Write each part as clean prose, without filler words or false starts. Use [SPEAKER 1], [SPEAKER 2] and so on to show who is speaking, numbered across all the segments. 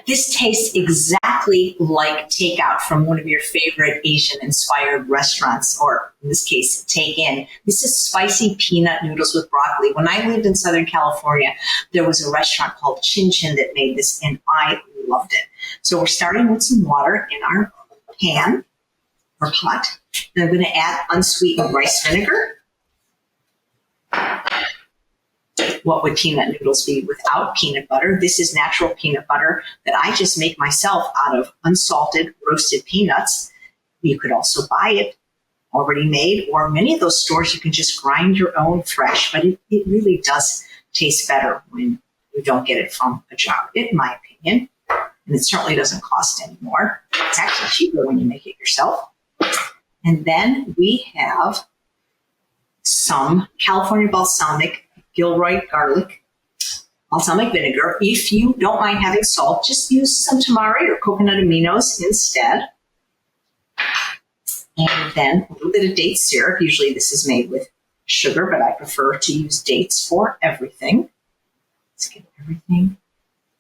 [SPEAKER 1] This tastes exactly like takeout from one of your favorite Asian-inspired restaurants, or in this case, take-in. This is spicy peanut noodles with broccoli. When I lived in Southern California, there was a restaurant called Chin Chin that made this, and I loved it. So we're starting with some water in our pan or pot, and I'm going to add unsweetened rice vinegar. What would peanut noodles be without peanut butter? This is natural peanut butter that I just make myself out of unsalted roasted peanuts. You could also buy it already made, or many of those stores you can just grind your own fresh, but it really does taste better when you don't get it from a jar, in my opinion. And it certainly doesn't cost any more. It's actually cheaper when you make it yourself. And then we have some California balsamic Gilroy garlic, balsamic vinegar. If you don't mind having salt, just use some tamari or coconut aminos instead. And then a little bit of date syrup. Usually this is made with sugar, but I prefer to use dates for everything. Let's get everything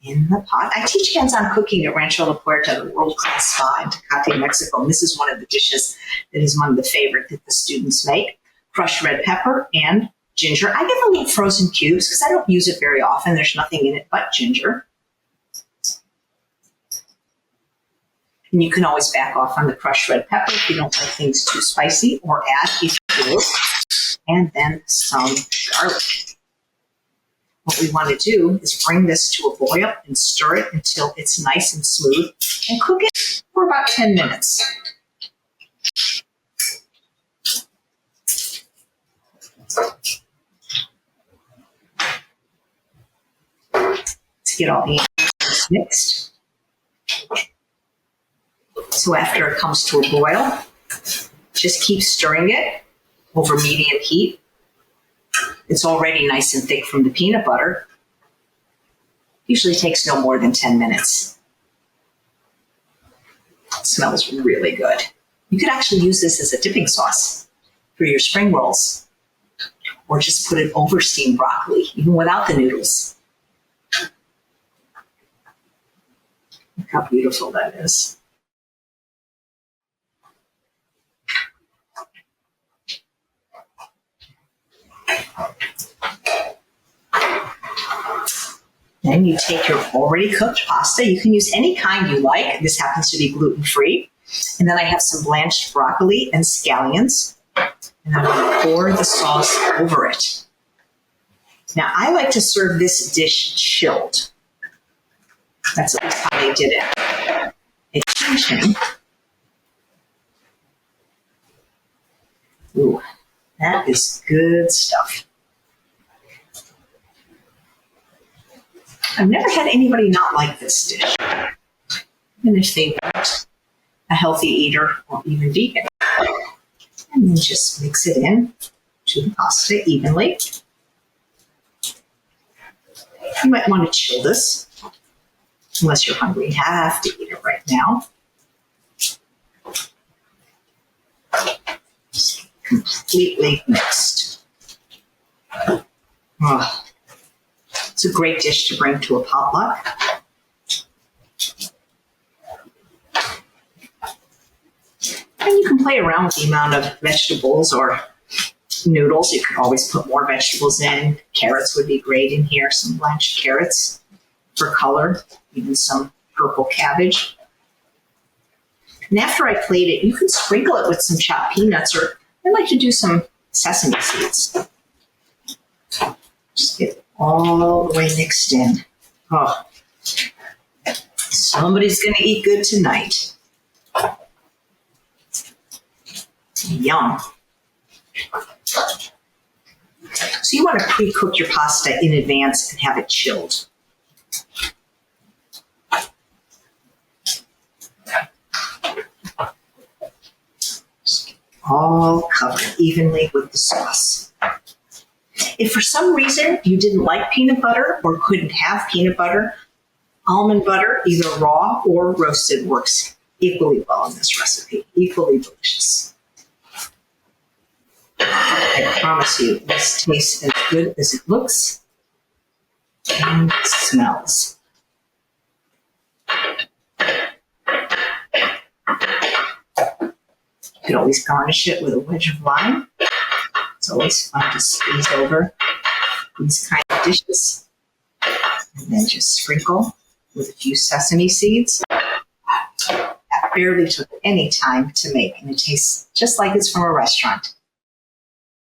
[SPEAKER 1] in the pot. I teach hands-on cooking at Rancho La Puerta, the world-class spa in Tecate, Mexico. And this is one of the dishes that is one of the favorite that the students make. Crushed red pepper and ginger. I get them in frozen cubes because I don't use it very often. There's nothing in it but ginger. And you can always back off on the crushed red pepper if you don't like things too spicy, or add if you do. And then some garlic. What we want to do is bring this to a boil and stir it until it's nice and smooth, and cook it for about 10 minutes. To get all the ingredients mixed. So after it comes to a boil, just keep stirring it over medium heat. It's already nice and thick from the peanut butter. Usually takes no more than 10 minutes. It smells really good. You could actually use this as a dipping sauce for your spring rolls, or just put it over steamed broccoli, even without the noodles. Look how beautiful that is. Then you take your already cooked pasta. You can use any kind you like. This happens to be gluten-free. And then I have some blanched broccoli and scallions. And I'm going to pour the sauce over it. Now, I like to serve this dish chilled. That's at least how they did it. It's Chin Chin. Ooh, that is good stuff. I've never had anybody not like this dish, even if they weren't a healthy eater or even vegan. And then just mix it in to the pasta evenly. You might want to chill this, unless you're hungry and have to eat it right now. Just completely mixed. Oh. It's a great dish to bring to a potluck. And you can play around with the amount of vegetables or noodles. You can always put more vegetables in. Carrots would be great in here, some blanched carrots for color, even some purple cabbage. And after I plate it, you can sprinkle it with some chopped peanuts, or I like to do some sesame seeds. Just get all the way mixed in. Oh, somebody's going to eat good tonight. Yum. So you want to pre-cook your pasta in advance and have it chilled. All covered evenly with the sauce. If for some reason you didn't like peanut butter or couldn't have peanut butter, almond butter, either raw or roasted, works equally well in this recipe. Equally delicious. I promise you, this tastes as good as it looks and smells. You could always garnish it with a wedge of lime. It's always fun to squeeze over these kind of dishes. And then just sprinkle with a few sesame seeds. That barely took any time to make, and it tastes just like it's from a restaurant.